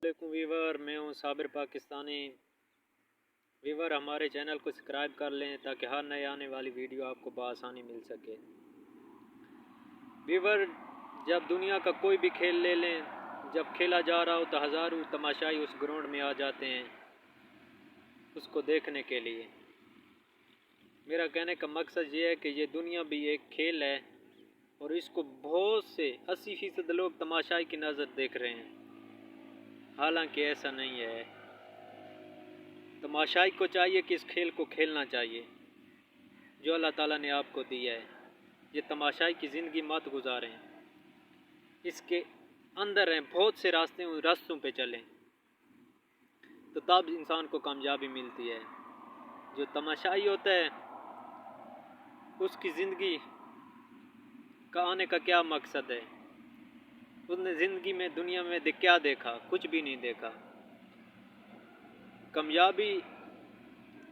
वालेकुम वीवर, मैं हूं साबिर पाकिस्तानी। वीवर, हमारे चैनल को सब्सक्राइब कर लें ताकि हर नए आने वाली वीडियो आपको बआसानी मिल सके। वीवर, जब दुनिया का कोई भी खेल ले लें, जब खेला जा रहा हो तो हज़ारों तमाशाई उस ग्राउंड में आ जाते हैं उसको देखने के लिए। मेरा कहने का मकसद ये है कि ये दुनिया भी एक खेल है और इसको बहुत से 80% लोग तमाशाई की नज़र देख रहे हैं। हालांकि ऐसा नहीं है। तमाशाई को चाहिए कि इस खेल को खेलना चाहिए जो अल्लाह ताला ने आपको दिया है। ये तमाशाई की ज़िंदगी मत गुजारें, इसके अंदर हैं बहुत से रास्तों पे चलें तो तब इंसान को कामयाबी मिलती है। जो तमाशाई होता है उसकी ज़िंदगी का आने का क्या मकसद है? उसने ज़िंदगी में दुनिया में क्या देखा? कुछ भी नहीं देखा। कामयाबी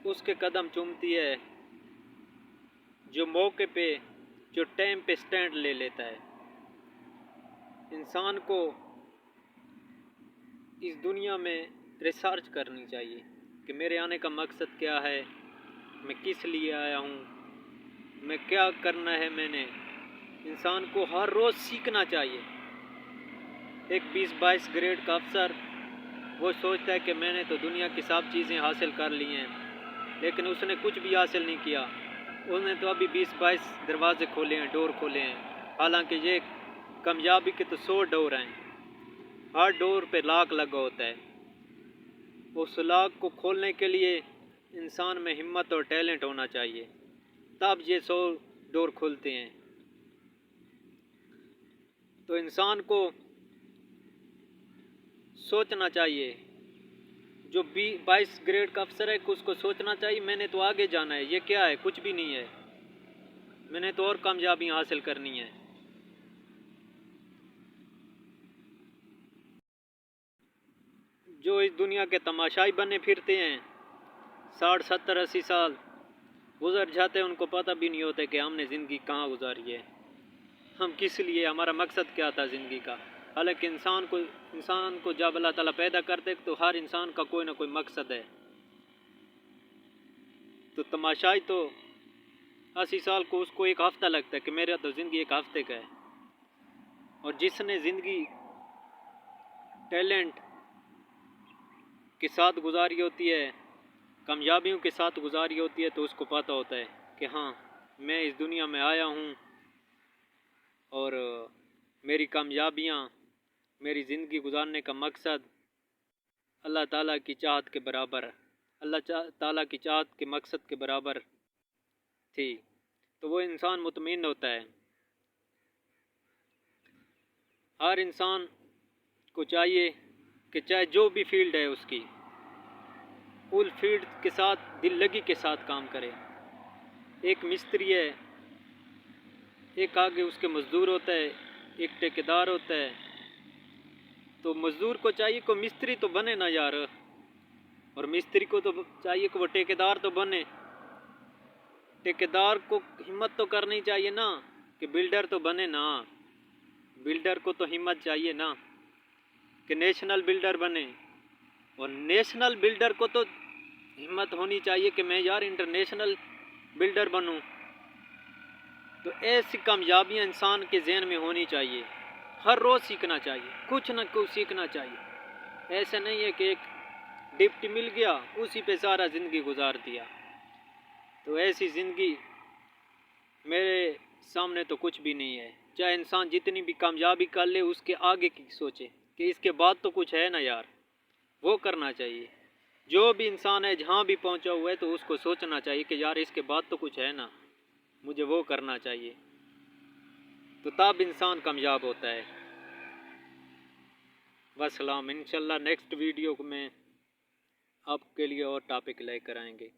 उसके कदम चूमती है जो मौके पे, जो टाइम पे स्टैंड ले लेता है। इंसान को इस दुनिया में रिसर्च करनी चाहिए कि मेरे आने का मकसद क्या है, मैं किस लिए आया हूँ, मैं क्या करना है। मैंने इंसान को हर रोज़ सीखना चाहिए। एक 20-22 ग्रेड का अफसर वो सोचता है कि मैंने तो दुनिया की सब चीज़ें हासिल कर ली हैं, लेकिन उसने कुछ भी हासिल नहीं किया। उसने तो अभी 20-22 दरवाजे खोले हैं, डोर खोले हैं। हालांकि ये कामयाबी के तो 100 डोर हैं, हर डोर पे लाक लगा होता है। उस लाक को खोलने के लिए इंसान में हिम्मत और टैलेंट होना चाहिए, तब ये 100 डोर खुलते हैं। तो इंसान को सोचना चाहिए, जो 22 ग्रेड का अफसर है उसको सोचना चाहिए मैंने तो आगे जाना है। ये क्या है? कुछ भी नहीं है। मैंने तो और कामयाबी हासिल करनी है। जो इस दुनिया के तमाशाई बने फिरते हैं, 60, 70, 80 साल गुजर जाते हैं, उनको पता भी नहीं होता कि हमने ज़िंदगी कहाँ गुजारी है, हम किस लिए, हमारा मकसद क्या था ज़िंदगी का। हालांकि इंसान को जब अल्लाह ताला पैदा करते तो हर इंसान का कोई ना कोई मकसद है। तो तमाशाई तो 80 साल को उसको एक हफ़्ता लगता है कि मेरा तो ज़िंदगी एक हफ़्ते का है। और जिसने ज़िंदगी टैलेंट के साथ गुजारी होती है, कामयाबियों के साथ गुजारी होती है, तो उसको पता होता है कि हाँ, मैं इस दुनिया में आया हूँ और मेरी कामयाबियाँ, मेरी ज़िंदगी गुजारने का मकसद अल्लाह ताला की चाहत के बराबर, अल्लाह ताला की चाहत के मकसद के बराबर थी। तो वो इंसान मुतमईन होता है। हर इंसान को चाहिए कि चाहे जो भी फील्ड है उसकी, फुल फील्ड के साथ, दिल लगी के साथ काम करे। एक मिस्त्री है, एक आगे उसके मज़दूर होता है, एक ठेकेदार होता है। तो मज़दूर को चाहिए कि मिस्त्री तो बने ना यार, और मिस्त्री को तो चाहिए कि वो ठेकेदार तो बने। ठेकेदार को हिम्मत तो करनी चाहिए ना कि बिल्डर तो बने ना। बिल्डर को तो हिम्मत चाहिए ना कि नेशनल बिल्डर बने, और नेशनल बिल्डर को तो हिम्मत होनी चाहिए कि मैं यार इंटरनेशनल बिल्डर बनूं। तो ऐसी कामयाबियां इंसान के ज़हन में होनी चाहिए। हर रोज़ सीखना चाहिए, कुछ ना कुछ सीखना चाहिए। ऐसा नहीं है कि एक डिप्टी मिल गया उसी पे सारा ज़िंदगी गुजार दिया। तो ऐसी ज़िंदगी मेरे सामने तो कुछ भी नहीं है। चाहे इंसान जितनी भी कामयाबी कर ले, उसके आगे की सोचे कि इसके बाद तो कुछ है ना यार, वो करना चाहिए। जो भी इंसान है जहाँ भी पहुँचा हुआ है तो उसको सोचना चाहिए कि यार इसके बाद तो कुछ है ना, मुझे वो करना चाहिए। तो तब इंसान कामयाब होता है। वस्सलाम। इंशाल्लाह नेक्स्ट वीडियो में आपके लिए और टॉपिक लेकर आएंगे।